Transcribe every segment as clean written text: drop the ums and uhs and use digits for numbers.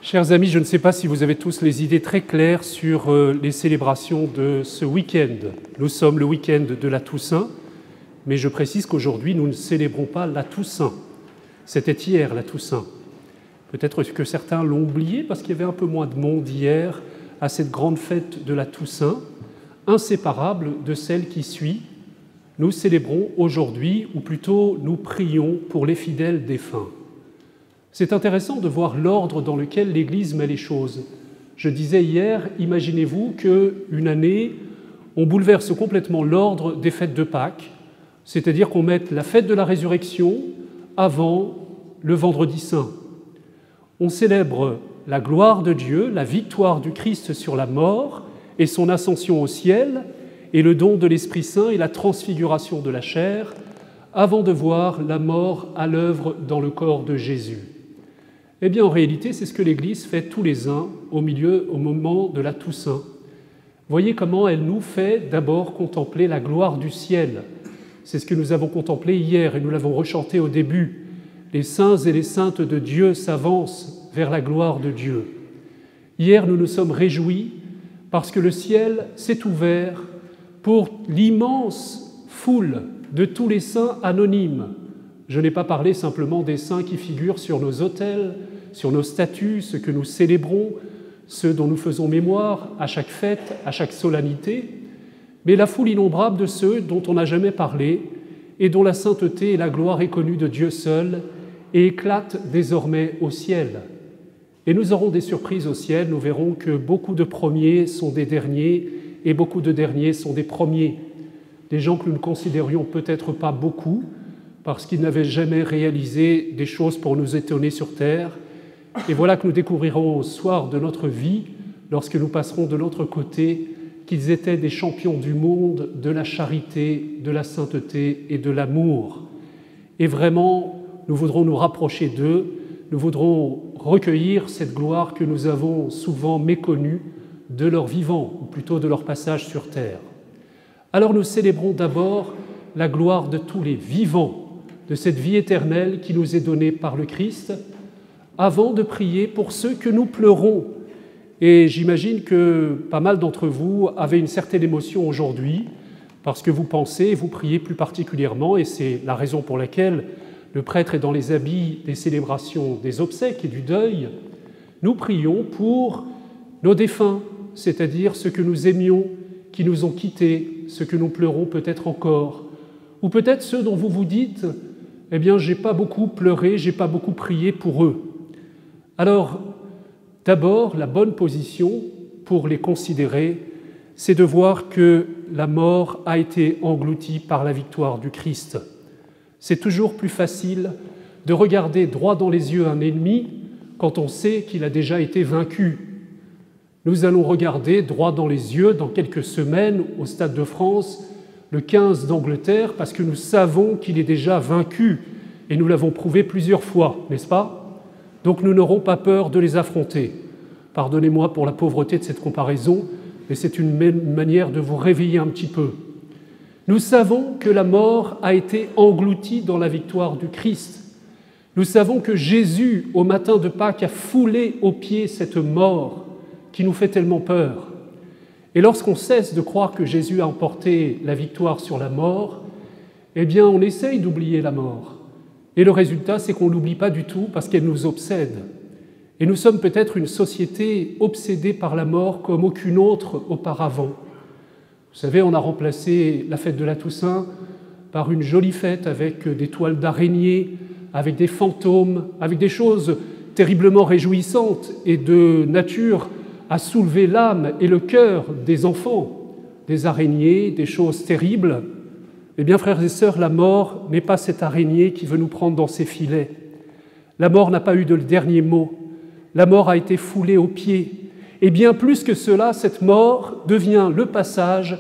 Chers amis, je ne sais pas si vous avez tous les idées très claires sur les célébrations de ce week-end. Nous sommes le week-end de la Toussaint, mais je précise qu'aujourd'hui, nous ne célébrons pas la Toussaint. C'était hier, la Toussaint. Peut-être que certains l'ont oublié parce qu'il y avait un peu moins de monde hier à cette grande fête de la Toussaint, inséparable de celle qui suit. Nous célébrons aujourd'hui, ou plutôt nous prions pour les fidèles défunts. C'est intéressant de voir l'ordre dans lequel l'Église met les choses. Je disais hier, imaginez-vous qu'une année, on bouleverse complètement l'ordre des fêtes de Pâques, c'est-à-dire qu'on mette la fête de la résurrection avant le vendredi saint. On célèbre la gloire de Dieu, la victoire du Christ sur la mort et son ascension au ciel, et le don de l'Esprit Saint et la transfiguration de la chair, avant de voir la mort à l'œuvre dans le corps de Jésus. Eh bien, en réalité, c'est ce que l'Église fait tous les ans au moment de la Toussaint. Voyez comment elle nous fait d'abord contempler la gloire du ciel. C'est ce que nous avons contemplé hier et nous l'avons rechanté au début. Les saints et les saintes de Dieu s'avancent vers la gloire de Dieu. Hier, nous nous sommes réjouis parce que le ciel s'est ouvert pour l'immense foule de tous les saints anonymes. Je n'ai pas parlé simplement des saints qui figurent sur nos autels, sur nos statues, ceux que nous célébrons, ceux dont nous faisons mémoire à chaque fête, à chaque solennité, mais la foule innombrable de ceux dont on n'a jamais parlé et dont la sainteté et la gloire est connue de Dieu seul et éclate désormais au ciel. Et nous aurons des surprises au ciel, nous verrons que beaucoup de premiers sont des derniers et beaucoup de derniers sont des premiers. Des gens que nous ne considérions peut-être pas beaucoup, parce qu'ils n'avaient jamais réalisé des choses pour nous étonner sur terre. Et voilà que nous découvrirons au soir de notre vie, lorsque nous passerons de l'autre côté, qu'ils étaient des champions du monde de la charité, de la sainteté et de l'amour. Et vraiment, nous voudrons nous rapprocher d'eux, nous voudrons recueillir cette gloire que nous avons souvent méconnue de leur vivant, ou plutôt de leur passage sur terre. Alors nous célébrons d'abord la gloire de tous les vivants, de cette vie éternelle qui nous est donnée par le Christ, avant de prier pour ceux que nous pleurons. Et j'imagine que pas mal d'entre vous avaient une certaine émotion aujourd'hui, parce que vous pensez, vous priez plus particulièrement, et c'est la raison pour laquelle le prêtre est dans les habits des célébrations des obsèques et du deuil. Nous prions pour nos défunts, c'est-à-dire ceux que nous aimions, qui nous ont quittés, ceux que nous pleurons peut-être encore, ou peut-être ceux dont vous vous dites « Eh bien, j'ai pas beaucoup pleuré, j'ai pas beaucoup prié pour eux ». Alors, d'abord, la bonne position pour les considérer, c'est de voir que la mort a été engloutie par la victoire du Christ. C'est toujours plus facile de regarder droit dans les yeux un ennemi quand on sait qu'il a déjà été vaincu. Nous allons regarder droit dans les yeux, dans quelques semaines, au Stade de France, le 15 d'Angleterre, parce que nous savons qu'il est déjà vaincu, et nous l'avons prouvé plusieurs fois, n'est-ce pas? Donc nous n'aurons pas peur de les affronter. Pardonnez-moi pour la pauvreté de cette comparaison, mais c'est une manière de vous réveiller un petit peu. Nous savons que la mort a été engloutie dans la victoire du Christ. Nous savons que Jésus, au matin de Pâques, a foulé aux pieds cette mort qui nous fait tellement peur. Et lorsqu'on cesse de croire que Jésus a emporté la victoire sur la mort, eh bien, on essaye d'oublier la mort. Et le résultat, c'est qu'on ne l'oublie pas du tout parce qu'elle nous obsède. Et nous sommes peut-être une société obsédée par la mort comme aucune autre auparavant. Vous savez, on a remplacé la fête de la Toussaint par une jolie fête avec des toiles d'araignées, avec des fantômes, avec des choses terriblement réjouissantes et de nature à soulever l'âme et le cœur des enfants, des araignées, des choses terribles. Eh bien, frères et sœurs, la mort n'est pas cette araignée qui veut nous prendre dans ses filets. La mort n'a pas eu de dernier mot. La mort a été foulée aux pieds. Et bien plus que cela, cette mort devient le passage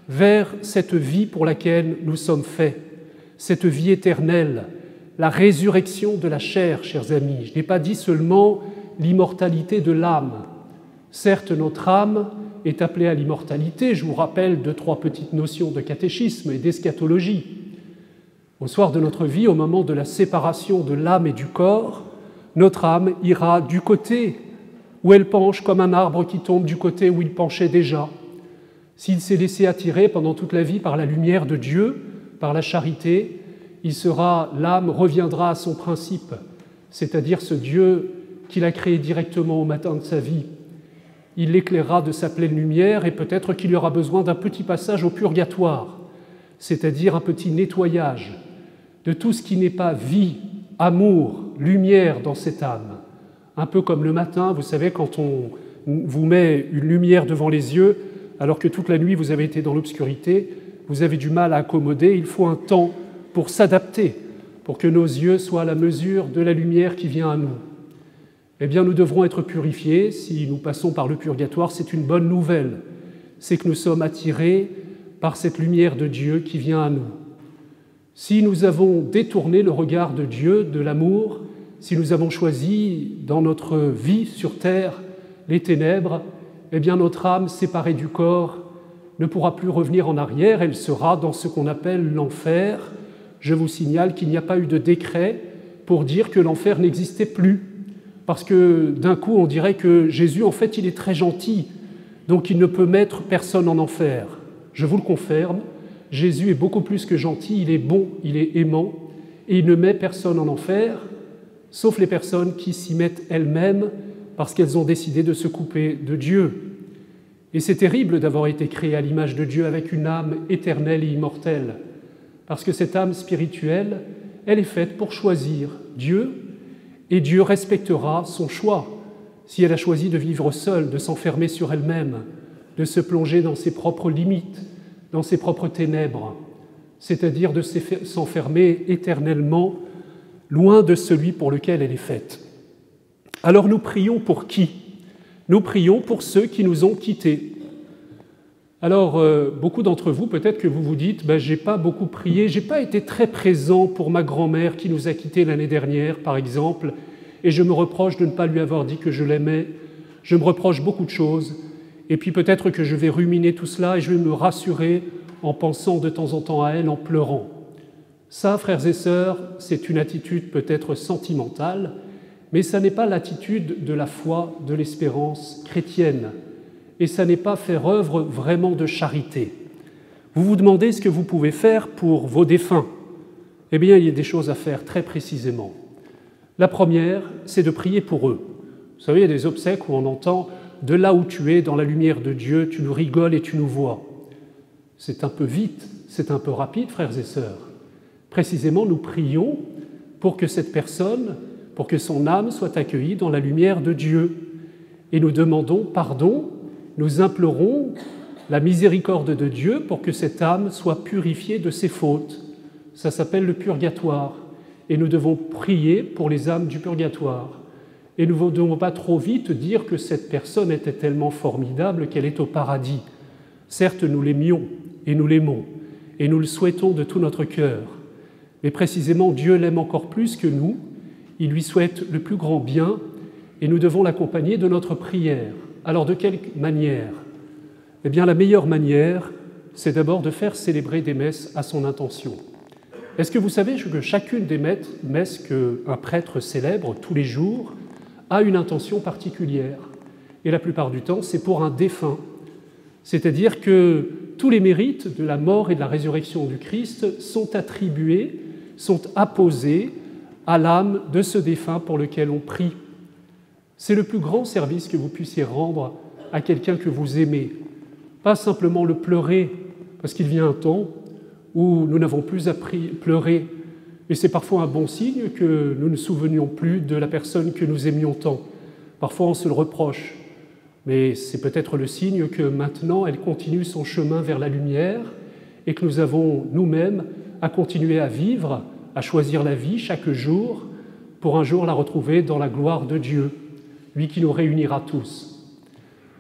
vers cette vie pour laquelle nous sommes faits, cette vie éternelle, la résurrection de la chair, chers amis. Je n'ai pas dit seulement l'immortalité de l'âme. Certes, notre âme est appelée à l'immortalité. Je vous rappelle 2-3 petites notions de catéchisme et d'eschatologie. Au soir de notre vie, au moment de la séparation de l'âme et du corps, notre âme ira du côté ou elle penche comme un arbre qui tombe du côté où il penchait déjà. S'il s'est laissé attirer pendant toute la vie par la lumière de Dieu, par la charité, l'âme reviendra à son principe, c'est-à-dire ce Dieu qu'il a créé directement au matin de sa vie. Il l'éclairera de sa pleine lumière et peut-être qu'il y aura besoin d'un petit passage au purgatoire, c'est-à-dire un petit nettoyage de tout ce qui n'est pas vie, amour, lumière dans cette âme. Un peu comme le matin, vous savez, quand on vous met une lumière devant les yeux, alors que toute la nuit vous avez été dans l'obscurité, vous avez du mal à accommoder, il faut un temps pour s'adapter, pour que nos yeux soient à la mesure de la lumière qui vient à nous. Eh bien, nous devrons être purifiés. Si nous passons par le purgatoire, c'est une bonne nouvelle. C'est que nous sommes attirés par cette lumière de Dieu qui vient à nous. Si nous avons détourné le regard de Dieu, de l'amour, si nous avons choisi dans notre vie sur terre les ténèbres, eh bien notre âme séparée du corps ne pourra plus revenir en arrière, elle sera dans ce qu'on appelle l'enfer. Je vous signale qu'il n'y a pas eu de décret pour dire que l'enfer n'existait plus, parce que d'un coup on dirait que Jésus, en fait, il est très gentil, donc il ne peut mettre personne en enfer. Je vous le confirme, Jésus est beaucoup plus que gentil, il est bon, il est aimant, et il ne met personne en enfer, sauf les personnes qui s'y mettent elles-mêmes parce qu'elles ont décidé de se couper de Dieu. Et c'est terrible d'avoir été créé à l'image de Dieu avec une âme éternelle et immortelle, parce que cette âme spirituelle, elle est faite pour choisir Dieu, et Dieu respectera son choix. Si elle a choisi de vivre seule, de s'enfermer sur elle-même, de se plonger dans ses propres limites, dans ses propres ténèbres, c'est-à-dire de s'enfermer éternellement loin de celui pour lequel elle est faite. Alors nous prions pour qui ? Nous prions pour ceux qui nous ont quittés. Alors, beaucoup d'entre vous, peut-être que vous vous dites « j'ai pas beaucoup prié, j'ai pas été très présent pour ma grand-mère qui nous a quittés l'année dernière, par exemple, et je me reproche de ne pas lui avoir dit que je l'aimais, je me reproche beaucoup de choses, et puis peut-être que je vais ruminer tout cela et je vais me rassurer en pensant de temps en temps à elle, en pleurant. » Ça, frères et sœurs, c'est une attitude peut-être sentimentale, mais ça n'est pas l'attitude de la foi, de l'espérance chrétienne. Et ça n'est pas faire œuvre vraiment de charité. Vous vous demandez ce que vous pouvez faire pour vos défunts. Eh bien, il y a des choses à faire très précisément. La première, c'est de prier pour eux. Vous savez, il y a des obsèques où on entend « de là où tu es, dans la lumière de Dieu, tu nous rigoles et tu nous vois ». C'est un peu vite, c'est un peu rapide, frères et sœurs. Précisément, nous prions pour que cette personne, pour que son âme soit accueillie dans la lumière de Dieu. Et nous demandons pardon, nous implorons la miséricorde de Dieu pour que cette âme soit purifiée de ses fautes. Ça s'appelle le purgatoire. Et nous devons prier pour les âmes du purgatoire. Et nous ne devons pas trop vite dire que cette personne était tellement formidable qu'elle est au paradis. Certes, nous l'aimions et nous l'aimons, et nous le souhaitons de tout notre cœur. Mais précisément, Dieu l'aime encore plus que nous. Il lui souhaite le plus grand bien, et nous devons l'accompagner de notre prière. Alors, de quelle manière ? Eh bien, la meilleure manière, c'est d'abord de faire célébrer des messes à son intention. Est-ce que vous savez que chacune des messes qu'un prêtre célèbre tous les jours a une intention particulière ? Et la plupart du temps, c'est pour un défunt. C'est-à-dire que tous les mérites de la mort et de la résurrection du Christ sont attribués, sont apposés à l'âme de ce défunt pour lequel on prie. C'est le plus grand service que vous puissiez rendre à quelqu'un que vous aimez. Pas simplement le pleurer, parce qu'il vient un temps où nous n'avons plus appris à pleurer. Et c'est parfois un bon signe que nous ne nous souvenions plus de la personne que nous aimions tant. Parfois on se le reproche, mais c'est peut-être le signe que maintenant elle continue son chemin vers la lumière et que nous avons nous-mêmes à continuer à vivre, à choisir la vie chaque jour pour un jour la retrouver dans la gloire de Dieu, lui qui nous réunira tous.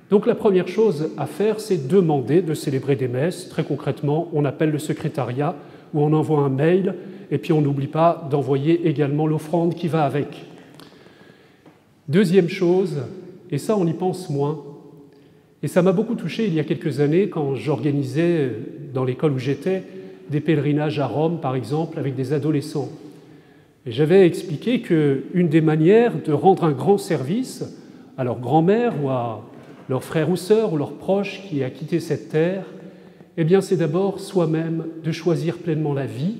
Donc la première chose à faire, c'est demander de célébrer des messes. Très concrètement, on appelle le secrétariat ou on envoie un mail et puis on n'oublie pas d'envoyer également l'offrande qui va avec. Deuxième chose, et ça on y pense moins, et ça m'a beaucoup touché il y a quelques années quand j'organisais dans l'école où j'étais des pèlerinages à Rome par exemple avec des adolescents. Et j'avais expliqué qu'une des manières de rendre un grand service à leur grand-mère ou à leur frère ou sœur ou leur proche qui a quitté cette terre, eh bien c'est d'abord soi-même de choisir pleinement la vie.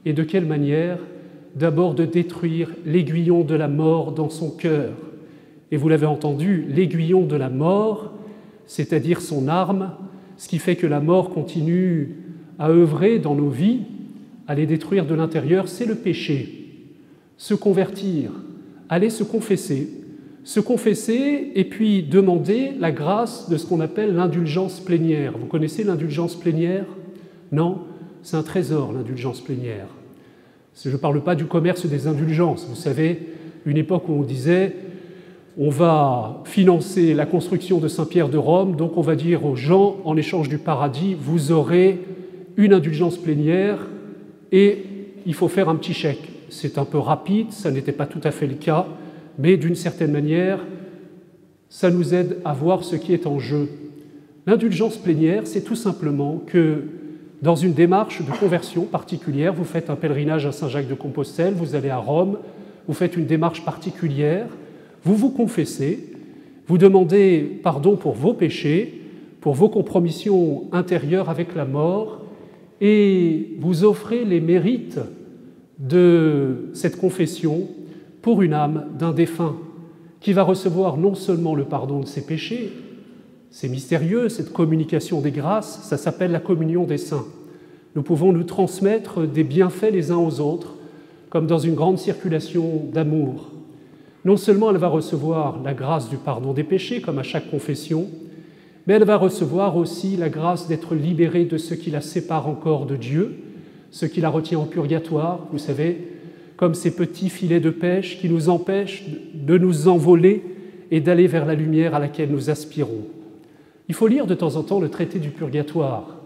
Et de quelle manière? D'abord de détruire l'aiguillon de la mort dans son cœur. Et vous l'avez entendu, l'aiguillon de la mort, c'est-à-dire son arme, ce qui fait que la mort continue à œuvrer dans nos vies, à les détruire de l'intérieur, c'est le péché. Se convertir, aller se confesser et puis demander la grâce de ce qu'on appelle l'indulgence plénière. Vous connaissez l'indulgence plénière? Non, c'est un trésor, l'indulgence plénière. Je ne parle pas du commerce des indulgences. Vous savez, une époque où on disait on va financer la construction de Saint-Pierre de Rome, donc on va dire aux gens, en échange du paradis, vous aurez une indulgence plénière et il faut faire un petit chèque. C'est un peu rapide, ça n'était pas tout à fait le cas, mais d'une certaine manière, ça nous aide à voir ce qui est en jeu. L'indulgence plénière, c'est tout simplement que dans une démarche de conversion particulière, vous faites un pèlerinage à Saint-Jacques-de-Compostelle, vous allez à Rome, vous faites une démarche particulière, vous vous confessez, vous demandez pardon pour vos péchés, pour vos compromissions intérieures avec la mort, et vous offrez les mérites de cette confession pour une âme d'un défunt qui va recevoir non seulement le pardon de ses péchés, c'est mystérieux, cette communication des grâces, ça s'appelle la communion des saints. Nous pouvons nous transmettre des bienfaits les uns aux autres, comme dans une grande circulation d'amour. Non seulement elle va recevoir la grâce du pardon des péchés, comme à chaque confession, mais elle va recevoir aussi la grâce d'être libérée de ce qui la sépare encore de Dieu, ce qui la retient en purgatoire, vous savez, comme ces petits filets de pêche qui nous empêchent de nous envoler et d'aller vers la lumière à laquelle nous aspirons. Il faut lire de temps en temps le traité du purgatoire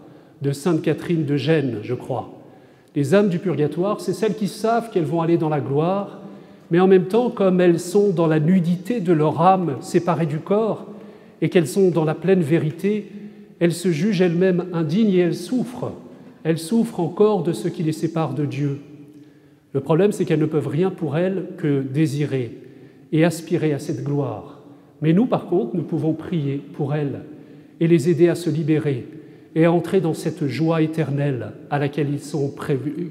de Sainte Catherine de Gênes, je crois. Les âmes du purgatoire, c'est celles qui savent qu'elles vont aller dans la gloire, mais en même temps, comme elles sont dans la nudité de leur âme séparée du corps et qu'elles sont dans la pleine vérité, elles se jugent elles-mêmes indignes et elles souffrent. Elles souffrent encore de ce qui les sépare de Dieu. Le problème, c'est qu'elles ne peuvent rien pour elles que désirer et aspirer à cette gloire. Mais nous, par contre, nous pouvons prier pour elles et les aider à se libérer et à entrer dans cette joie éternelle à laquelle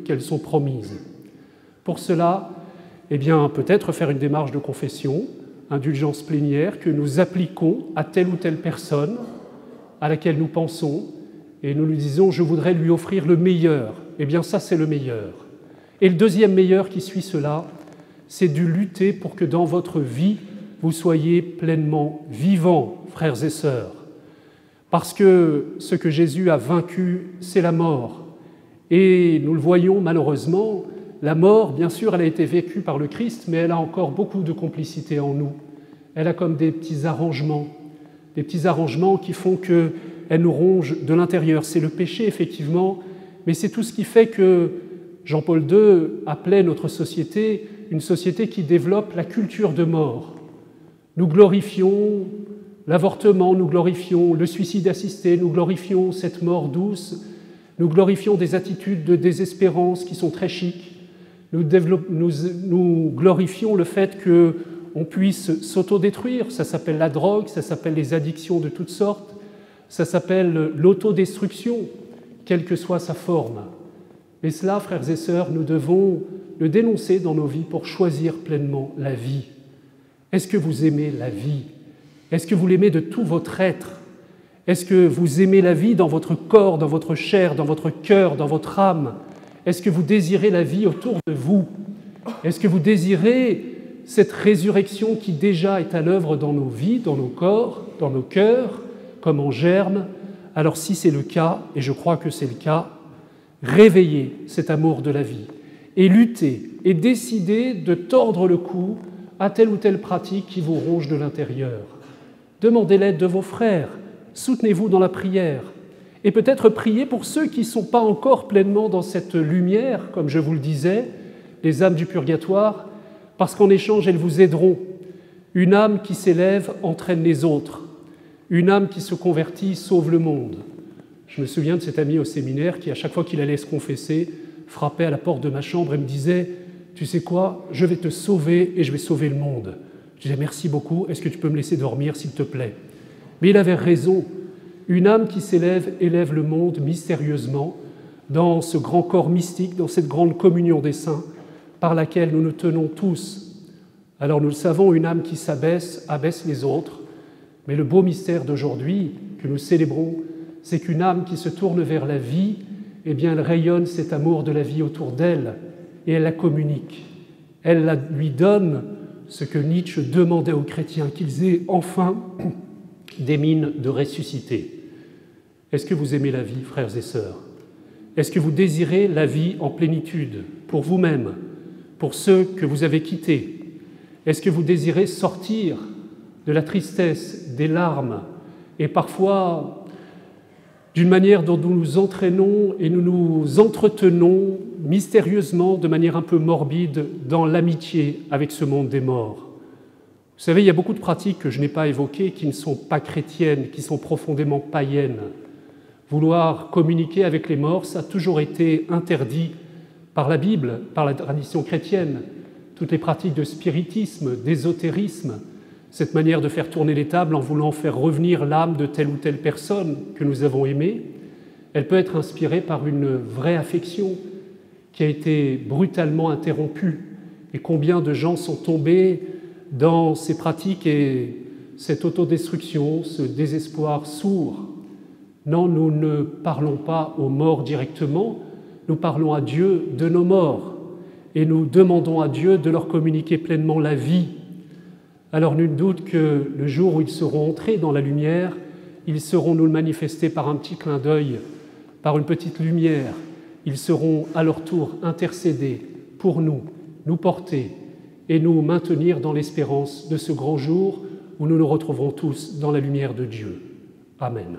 qu'elles sont promises. Pour cela, eh bien, peut-être faire une démarche de confession, indulgence plénière, que nous appliquons à telle ou telle personne à laquelle nous pensons, et nous lui disons « je voudrais lui offrir le meilleur ». Eh bien, ça, c'est le meilleur. Et le deuxième meilleur qui suit cela, c'est de lutter pour que dans votre vie, vous soyez pleinement vivants, frères et sœurs. Parce que ce que Jésus a vaincu, c'est la mort. Et nous le voyons malheureusement, la mort, bien sûr, elle a été vécue par le Christ, mais elle a encore beaucoup de complicité en nous. Elle a comme des petits arrangements qui font qu'elle nous ronge de l'intérieur. C'est le péché, effectivement, mais c'est tout ce qui fait que Jean-Paul II appelait notre société une société qui développe la culture de mort. Nous glorifions l'avortement, nous glorifions le suicide assisté, nous glorifions cette mort douce, nous glorifions des attitudes de désespérance qui sont très chics, nous glorifions le fait qu'on puisse s'autodétruire, ça s'appelle la drogue, ça s'appelle les addictions de toutes sortes, ça s'appelle l'autodestruction, quelle que soit sa forme. Mais cela, frères et sœurs, nous devons le dénoncer dans nos vies pour choisir pleinement la vie. Est-ce que vous aimez la vie ? Est-ce que vous l'aimez de tout votre être ? Est-ce que vous aimez la vie dans votre corps, dans votre chair, dans votre cœur, dans votre âme ? Est-ce que vous désirez la vie autour de vous ? Est-ce que vous désirez cette résurrection qui déjà est à l'œuvre dans nos vies, dans nos corps, dans nos cœurs, comme en germe ? Alors si c'est le cas, et je crois que c'est le cas, réveillez cet amour de la vie et luttez et décidez de tordre le cou à telle ou telle pratique qui vous ronge de l'intérieur. Demandez l'aide de vos frères, soutenez-vous dans la prière et peut-être priez pour ceux qui ne sont pas encore pleinement dans cette lumière, comme je vous le disais, les âmes du purgatoire, parce qu'en échange, elles vous aideront. Une âme qui s'élève entraîne les autres. Une âme qui se convertit sauve le monde. Je me souviens de cet ami au séminaire qui, à chaque fois qu'il allait se confesser, frappait à la porte de ma chambre et me disait « Tu sais quoi, je vais te sauver et je vais sauver le monde. Je disais « Merci beaucoup, est-ce que tu peux me laisser dormir, s'il te plaît ?» Mais il avait raison. Une âme qui s'élève élève le monde mystérieusement dans ce grand corps mystique, dans cette grande communion des saints par laquelle nous nous tenons tous. Alors nous le savons, une âme qui s'abaisse, abaisse les autres. Mais le beau mystère d'aujourd'hui que nous célébrons, c'est qu'une âme qui se tourne vers la vie, eh bien, elle rayonne cet amour de la vie autour d'elle et elle la communique. Elle lui donne ce que Nietzsche demandait aux chrétiens, qu'ils aient enfin des mines de ressusciter. Est-ce que vous aimez la vie, frères et sœurs? Est-ce que vous désirez la vie en plénitude pour vous-même, pour ceux que vous avez quittés? Est-ce que vous désirez sortir de la tristesse, des larmes et parfois d'une manière dont nous nous entraînons et nous nous entretenons mystérieusement, de manière un peu morbide, dans l'amitié avec ce monde des morts? Vous savez, il y a beaucoup de pratiques que je n'ai pas évoquées, qui ne sont pas chrétiennes, qui sont profondément païennes. Vouloir communiquer avec les morts, ça a toujours été interdit par la Bible, par la tradition chrétienne. Toutes les pratiques de spiritisme, d'ésotérisme, cette manière de faire tourner les tables en voulant faire revenir l'âme de telle ou telle personne que nous avons aimée, elle peut être inspirée par une vraie affection qui a été brutalement interrompue. Et combien de gens sont tombés dans ces pratiques et cette autodestruction, ce désespoir sourd. Non, nous ne parlons pas aux morts directement, nous parlons à Dieu de nos morts et nous demandons à Dieu de leur communiquer pleinement la vie. Alors nul doute que le jour où ils seront entrés dans la lumière, ils seront nous le manifester par un petit clin d'œil, par une petite lumière. Ils seront à leur tour intercéder pour nous, nous porter et nous maintenir dans l'espérance de ce grand jour où nous nous retrouverons tous dans la lumière de Dieu. Amen.